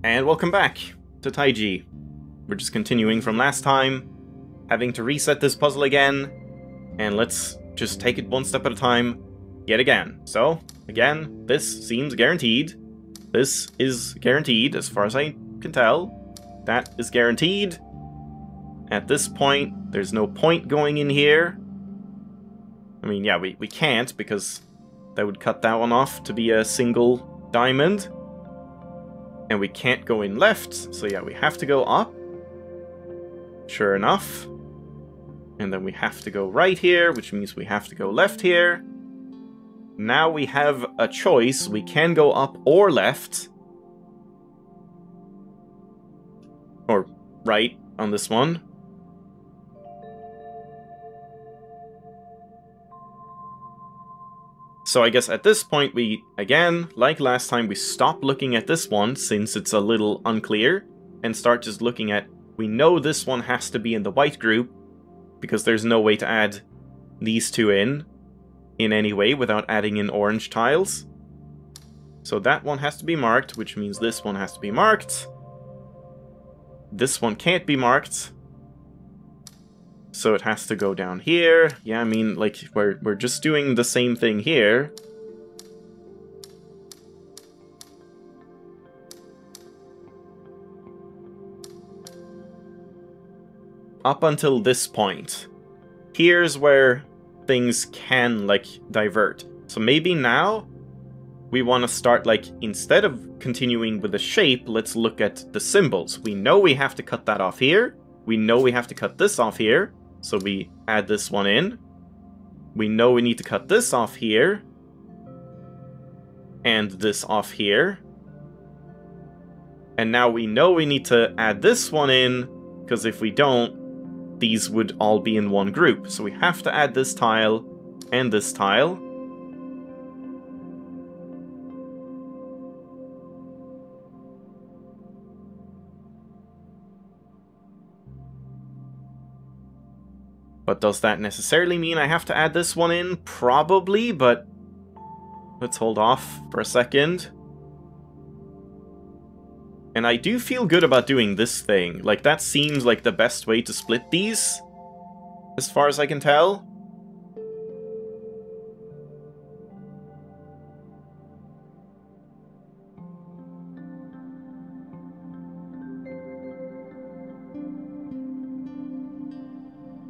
And welcome back to Taiji. We're just continuing from last time, having to reset this puzzle again, and let's just take it one step at a time yet again. So, again, this seems guaranteed. This is guaranteed, as far as I can tell. That is guaranteed. At this point, there's no point going in here. I mean, yeah, we can't, because that would cut that one off to be a single diamond. And we can't go in left, so yeah, we have to go up. Sure enough. And then we have to go right here, which means we have to go left here. Now we have a choice. We can go up or left. Or right on this one. So I guess at this point we, again, like last time, we stop looking at this one since it's a little unclear and start just looking at, we know this one has to be in the white group because there's no way to add these two in any way without adding in orange tiles. So that one has to be marked, which means this one has to be marked. This one can't be marked. So it has to go down here. Yeah, I mean, like, we're just doing the same thing here. Up until this point. Here's where things can, like, divert. So maybe now we want to start, like, instead of continuing with the shape, let's look at the symbols. We know we have to cut that off here. We know we have to cut this off here. So we add this one in. We know we need to cut this off here. And this off here. And now we know we need to add this one in, because if we don't, these would all be in one group. So we have to add this tile and this tile. But does that necessarily mean I have to add this one in? Probably, but let's hold off for a second. And I do feel good about doing this thing. Like, that seems like the best way to split these, as far as I can tell.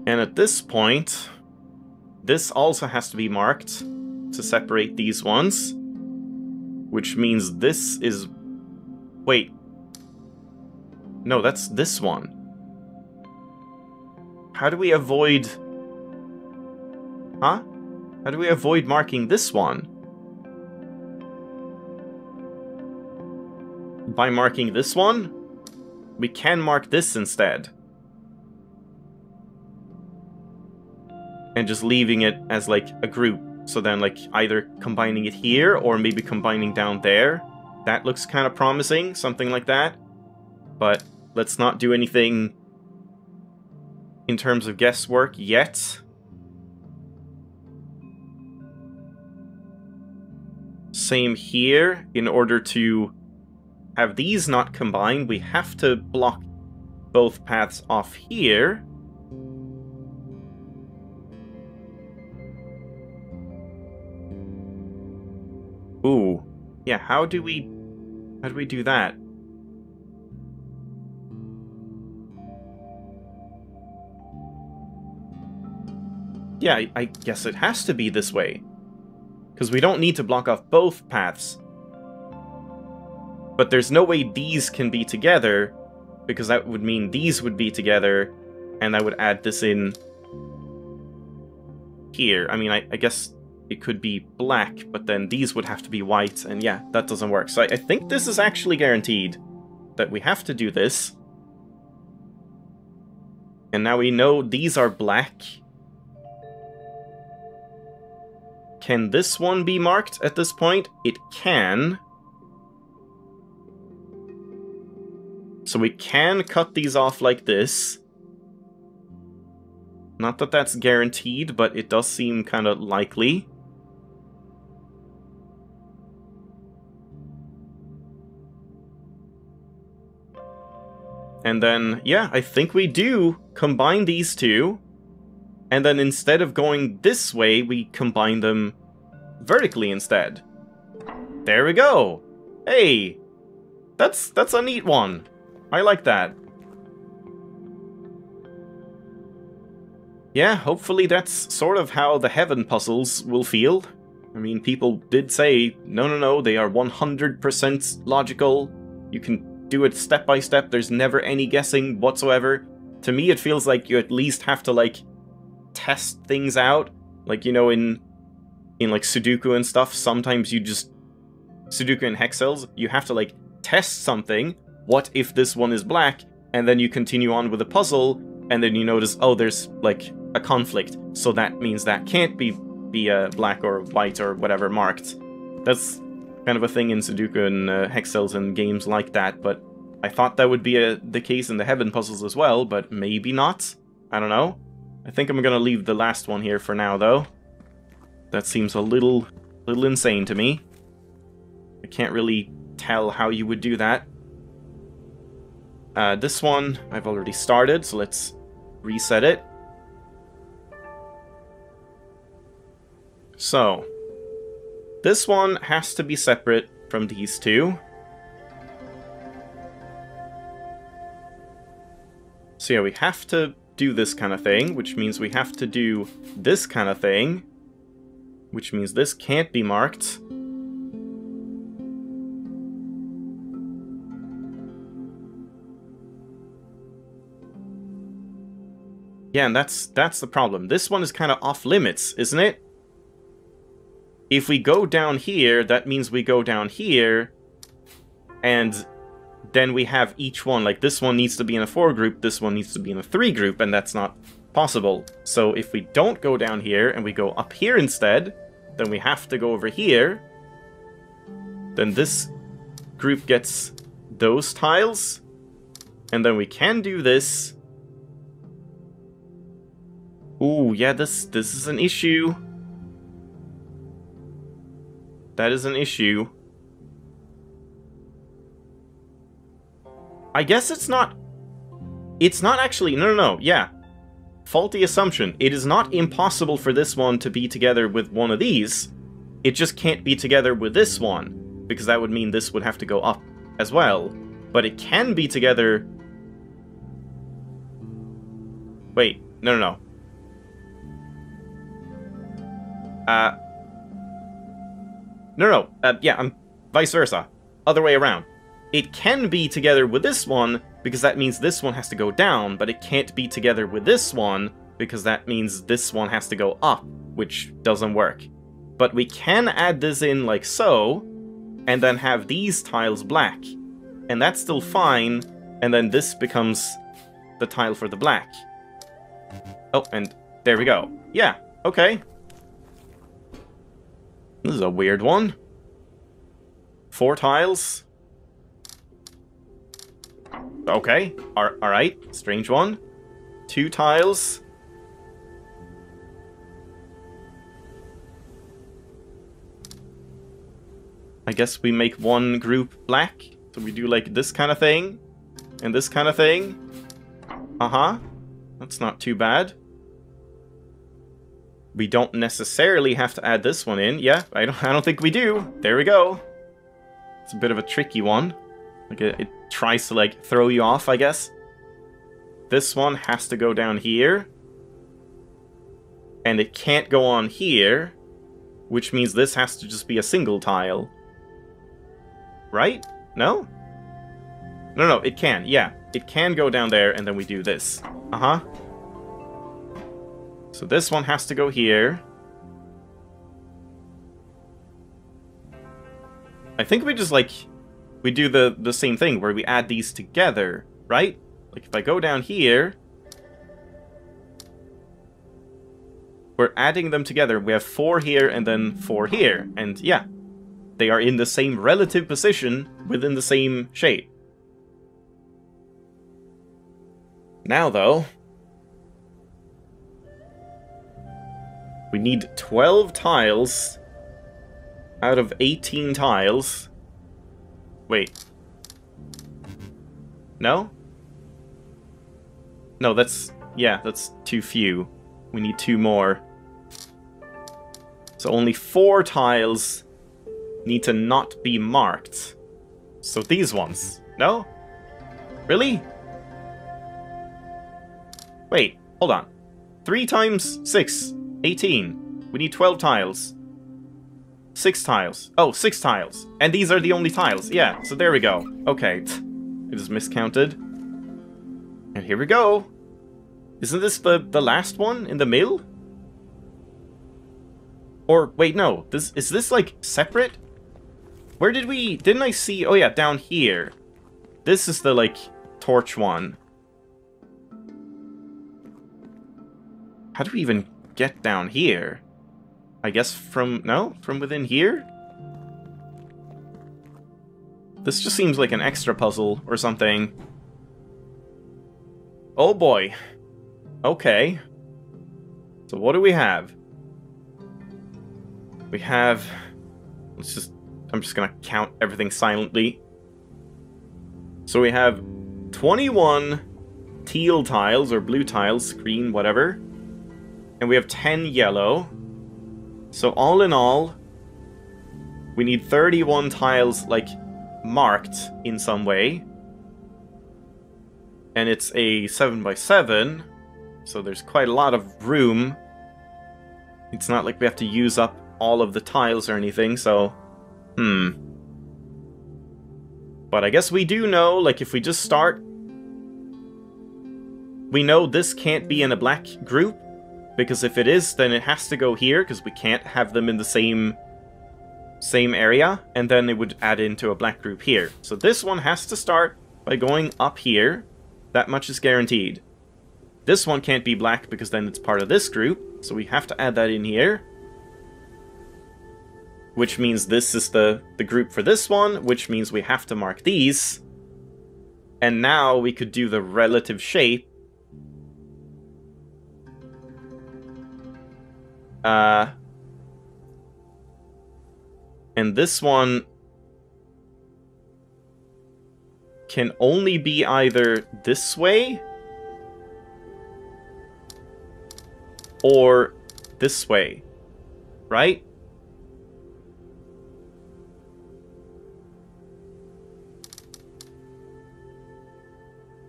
And at this point, this also has to be marked to separate these ones. Which means this is... Wait. No, that's this one. How do we avoid... Huh? How do we avoid marking this one? By marking this one? We can mark this instead. And just leaving it as, like, a group. So then, like, either combining it here, or maybe combining down there. That looks kind of promising, something like that. But let's not do anything in terms of guesswork yet. Same here. In order to have these not combined, we have to block both paths off here. Ooh. Yeah, how do we do that? Yeah, I guess it has to be this way. Because we don't need to block off both paths. But there's no way these can be together, because that would mean these would be together, and I would add this in here. I mean, I guess it could be black, but then these would have to be white, and yeah, that doesn't work. So I think this is actually guaranteed, that we have to do this. And now we know these are black. Can this one be marked at this point? It can. So we can cut these off like this. Not that that's guaranteed, but it does seem kind of likely. And then, yeah, I think we do combine these two. And then instead of going this way, we combine them vertically instead. There we go! Hey! That's a neat one. I like that. Yeah, hopefully that's sort of how the heaven puzzles will feel. I mean, people did say, no, they are 100% logical. You can do it step by step, there's never any guessing whatsoever. To me, it feels like you at least have to, like, test things out. Like, you know, in like, Sudoku and stuff, sometimes you just... Sudoku and Hexcells, you have to, like, test something. What if this one is black? And then you continue on with the puzzle, and then you notice, oh, there's, like, a conflict. So that means that can't be black or white or whatever marked. That's kind of a thing in Sudoku and Hexcells and games like that, but I thought that would be the case in the heaven puzzles as well, but maybe not. I don't know. I think I'm gonna leave the last one here for now, though. That seems a little insane to me. I can't really tell how you would do that. This one I've already started, so let's reset it. So, this one has to be separate from these two. So yeah, we have to do this kind of thing, which means we have to do this kind of thing, which means this can't be marked. Yeah, and that's the problem. This one is kind of off limits, isn't it? If we go down here, that means we go down here, and then we have each one, like this one needs to be in a 4 group, this one needs to be in a 3 group, and that's not possible. So if we don't go down here, and we go up here instead, then we have to go over here. Then this group gets those tiles, and then we can do this. Ooh, yeah, this is an issue. That is an issue. I guess it's not actually... No, yeah. Faulty assumption. It is not impossible for this one to be together with one of these. It just can't be together with this one, because that would mean this would have to go up as well. But it can be together... Wait, no. Yeah, I'm vice versa. Other way around. It can be together with this one, because that means this one has to go down, but it can't be together with this one, because that means this one has to go up, which doesn't work. But we can add this in like so, and then have these tiles black. And that's still fine, and then this becomes the tile for the black. Oh, and there we go. Yeah, okay. This is a weird one. 4 tiles. Okay, alright. Strange one. 2 tiles. I guess we make one group black. So we do like this kind of thing. And this kind of thing. Uh-huh. That's not too bad. We don't necessarily have to add this one in. Yeah, I don't think we do. There we go. It's a bit of a tricky one. Like it tries to like throw you off, I guess. This one has to go down here. And it can't go on here, which means this has to just be a single tile. Right? No? No, it can. Yeah, it can go down there and then we do this. Uh-huh. So this one has to go here. I think we just, like, we do the same thing, where we add these together, right? Like, if I go down here, we're adding them together. We have 4 here and then 4 here. And, yeah, they are in the same relative position within the same shape. Now, though... we need 12 tiles out of 18 tiles. Wait. No? No, that's... Yeah, that's too few. We need 2 more. So only 4 tiles need to not be marked. So these ones. No? Really? Wait, hold on. 3 times 6. 18. We need 12 tiles. 6 tiles. Oh, 6 tiles. And these are the only tiles. Yeah, so there we go. Okay. I just miscounted. And here we go. Isn't this the last one in the mill? Or, wait, no. Is this, like, separate? Where did we... Didn't I see... Oh, yeah, down here. This is the, like, torch one. How do we even get down here? I guess from... No? From within here? This just seems like an extra puzzle or something. Oh, boy. Okay. So what do we have? We have... Let's just... I'm just gonna count everything silently. So we have 21 teal tiles, or blue tiles, green, whatever. And we have 10 yellow. So all in all, we need 31 tiles, like, marked in some way. And it's a 7x7, so there's quite a lot of room. It's not like we have to use up all of the tiles or anything, so... But I guess we do know, like, if we just start... We know this can't be in a black group, because if it is, then it has to go here, because we can't have them in the same area, and then it would add into a black group here. So this one has to start by going up here. That much is guaranteed. This one can't be black, because then it's part of this group, so we have to add that in here. Which means this is the group for this one, which means we have to mark these. And now we could do the relative shape. And this one can only be either this way or this way, right?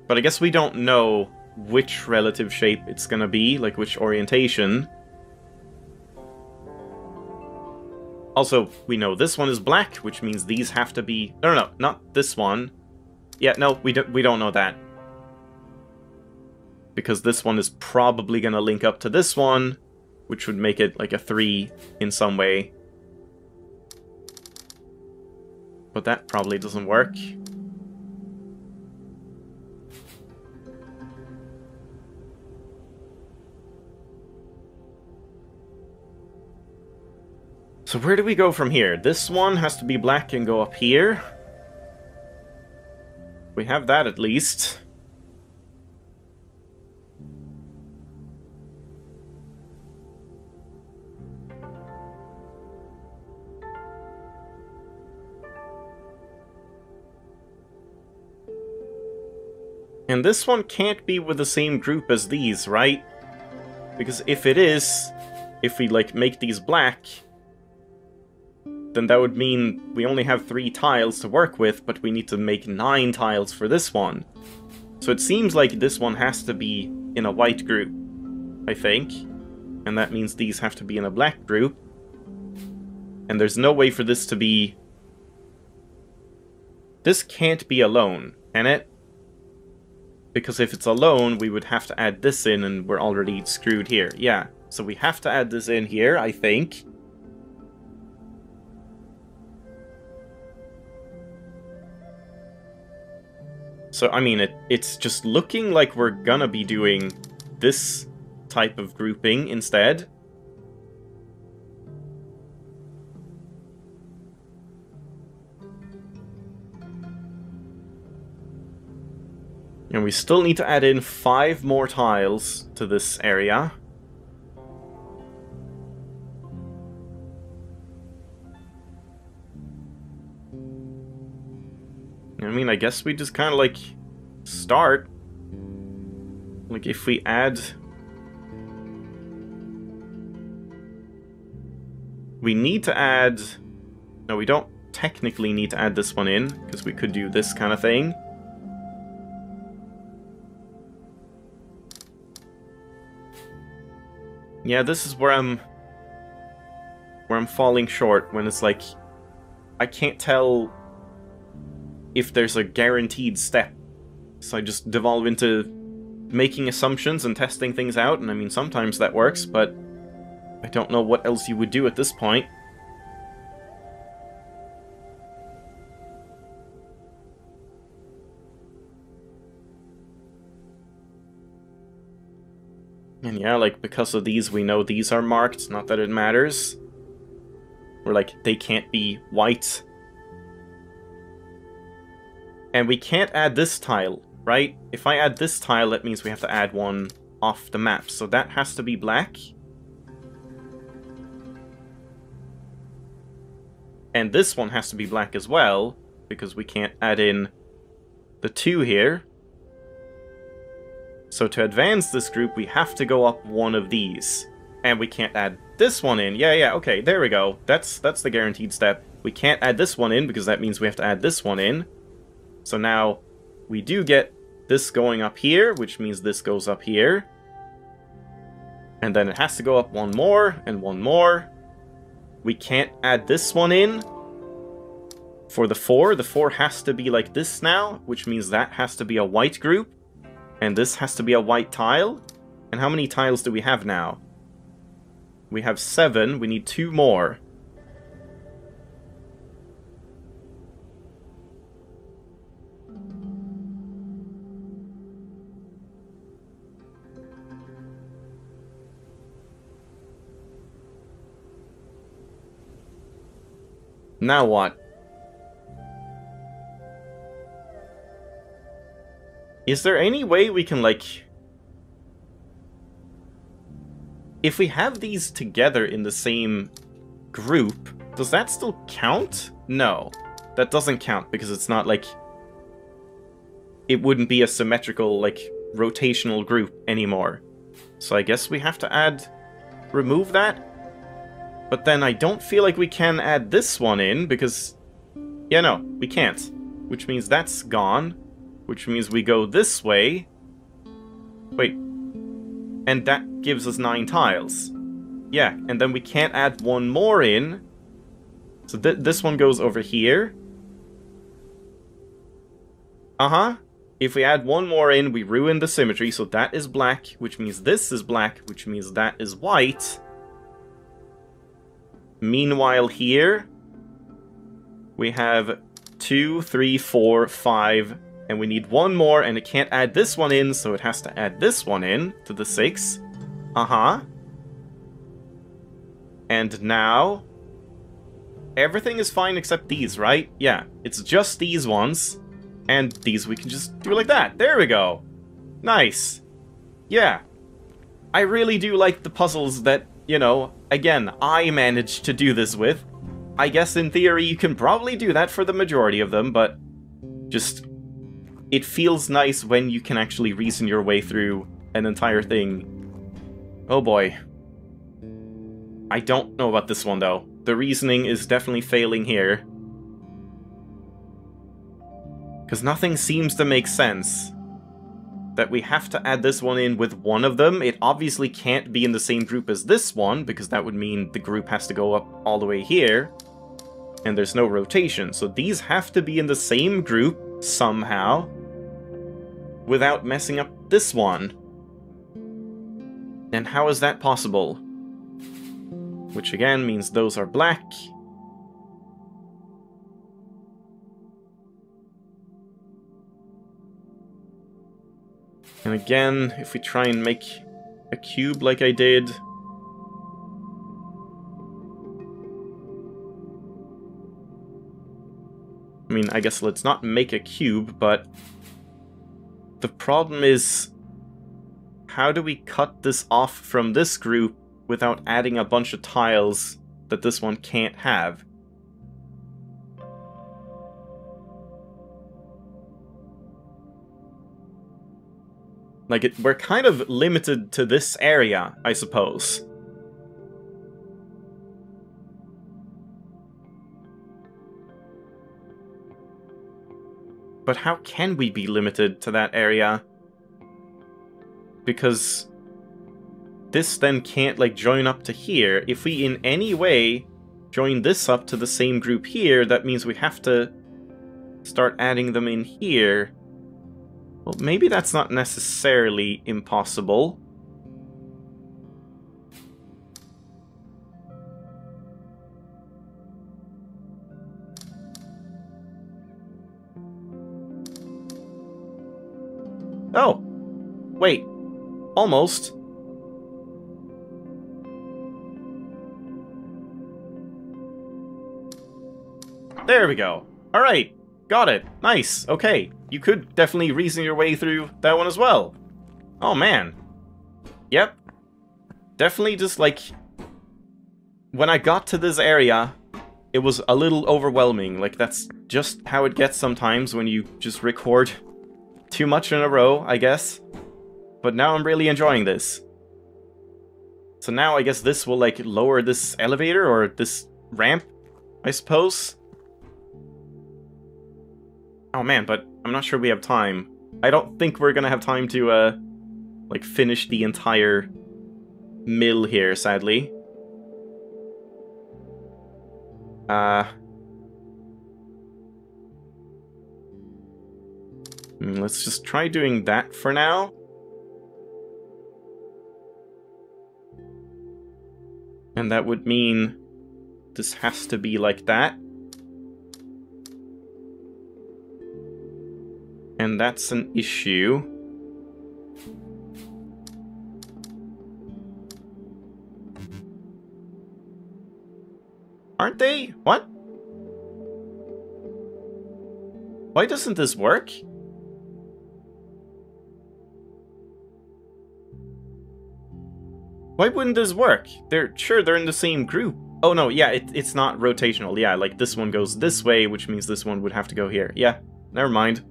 But I guess we don't know which relative shape it's gonna be, like which orientation. Also, we know this one is black, which means these have to be... No, not this one. Yeah, no, we don't know that. Because this one is probably gonna link up to this one, which would make it like a 3 in some way. But that probably doesn't work. So where do we go from here? This one has to be black and go up here. We have that at least. And this one can't be with the same group as these, right? Because if it is, if we like make these black, then that would mean we only have 3 tiles to work with, but we need to make 9 tiles for this one. So it seems like this one has to be in a white group, I think. And that means these have to be in a black group. And there's no way for this to be... This can't be alone, can it? Because if it's alone, we would have to add this in, and we're already screwed here. Yeah, so we have to add this in here, I think. So, I mean, it's just looking like we're gonna be doing this type of grouping instead. And we still need to add in 5 more tiles to this area. I mean, I guess we just kind of, like, start. Like, if we add... We need to add... No, we don't technically need to add this one in, because we could do this kind of thing. Yeah, this is where I'm falling short, when it's like, I can't tell if there's a guaranteed step. So I just devolve into making assumptions and testing things out, and I mean, sometimes that works, but I don't know what else you would do at this point. And yeah, like, because of these, we know these are marked, not that it matters. We're like, they can't be white. And we can't add this tile, right? If I add this tile, that means we have to add one off the map. So that has to be black. And this one has to be black as well, because we can't add in the 2 here. So to advance this group, we have to go up one of these. And we can't add this one in. Yeah, okay, there we go. That's the guaranteed step. We can't add this one in, because that means we have to add this one in. So now, we do get this going up here, which means this goes up here. And then it has to go up one more, and one more. We can't add this one in. For the 4, the 4 has to be like this now, which means that has to be a white group. And this has to be a white tile. And how many tiles do we have now? We have 7. We need 2 more. Now what? Is there any way we can, like... If we have these together in the same group, does that still count? No. That doesn't count, because it's not, like... It wouldn't be a symmetrical, like, rotational group anymore. So I guess we have to remove that? But then I don't feel like we can add this one in, because... Yeah, no, we can't. Which means that's gone. Which means we go this way. Wait. And that gives us 9 tiles. Yeah, and then we can't add one more in. So this one goes over here. Uh-huh. If we add one more in, we ruin the symmetry. So that is black, which means this is black, which means that is white. Meanwhile here, we have 2, 3, 4, 5... And we need one more, and it can't add this one in, so it has to add this one in to the 6. Uh-huh. And now... Everything is fine except these, right? Yeah, it's just these ones. And these we can just do like that. There we go. Nice. Yeah. I really do like the puzzles that, you know, again, I managed to do this with. I guess in theory you can probably do that for the majority of them, but just... It feels nice when you can actually reason your way through an entire thing. Oh boy. I don't know about this one though. The reasoning is definitely failing here. Because nothing seems to make sense. That we have to add this one in with one of them. It obviously can't be in the same group as this one, because that would mean the group has to go up all the way here. And there's no rotation, so these have to be in the same group somehow, without messing up this one. And how is that possible? Which again means those are black. And again, if we try and make a cube like I did... I mean, I guess let's not make a cube, but... The problem is... How do we cut this off from this group without adding a bunch of tiles that this one can't have? Like, we're kind of limited to this area, I suppose. But how can we be limited to that area? Because this then can't, like, join up to here. If we in any way join this up to the same group here, that means we have to start adding them in here. Well, maybe that's not necessarily impossible. Oh! Wait. Almost. There we go. Alright. Got it. Nice. Okay. You could definitely reason your way through that one as well. Oh, man. Yep. Definitely just, like... When I got to this area, it was a little overwhelming. Like, that's just how it gets sometimes when you just record too much in a row, I guess. But now I'm really enjoying this. So now I guess this will, like, lower this elevator, or this ramp, I suppose. Oh man, but I'm not sure we have time. I don't think we're gonna have time to, like, finish the entire mill here, sadly. Let's just try doing that for now. And that would mean this has to be like that. And that's an issue. Aren't they? What? Why doesn't this work? Why wouldn't this work? They're in the same group. Oh no, yeah, it's not rotational. Yeah, like this one goes this way, which means this one would have to go here. Yeah, never mind.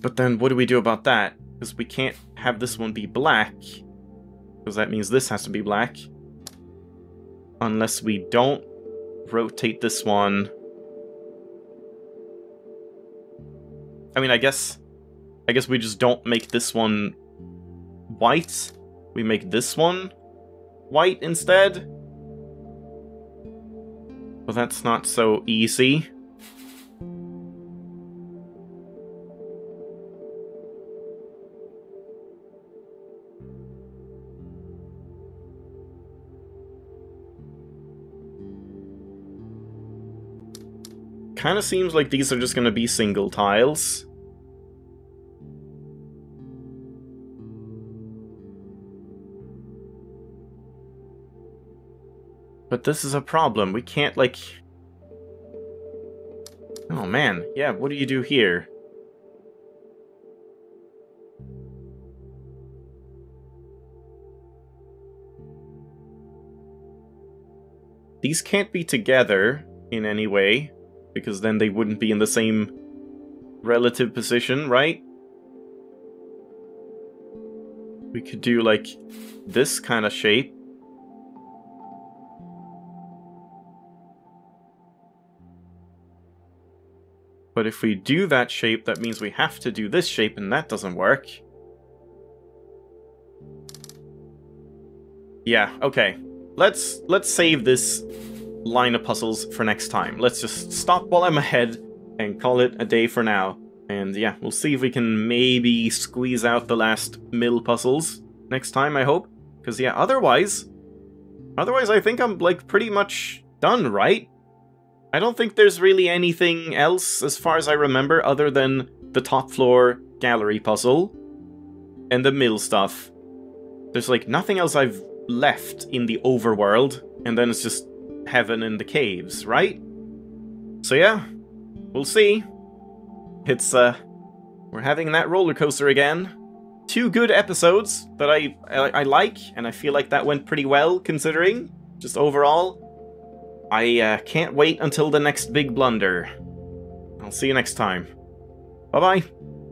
But then what do we do about that? Because we can't have this one be black. Because that means this has to be black. Unless we don't rotate this one. I mean, I guess we just don't make this one white. We make this one white instead. Well, that's not so easy. Kind of seems like these are just going to be single tiles. But this is a problem. We can't, like... Oh man, yeah, what do you do here? These can't be together in any way, because then they wouldn't be in the same relative position, right? We could do, like, this kind of shape. But if we do that shape, that means we have to do this shape, and that doesn't work. Yeah, okay. Let's save this line of puzzles for next time. Let's just stop while I'm ahead and call it a day for now. And yeah, we'll see if we can maybe squeeze out the last mill puzzles next time, I hope. Because yeah, otherwise I think I'm, like, pretty much done, right? I don't think there's really anything else, as far as I remember, other than the top floor gallery puzzle and the mill stuff. There's, like, nothing else I've left in the overworld, and then it's just heaven and the caves, right? So yeah, we'll see. It's, we're having that roller coaster again. 2 good episodes that I like, and I feel like that went pretty well, considering, just overall. I can't wait until the next big blunder. I'll see you next time. Bye-bye.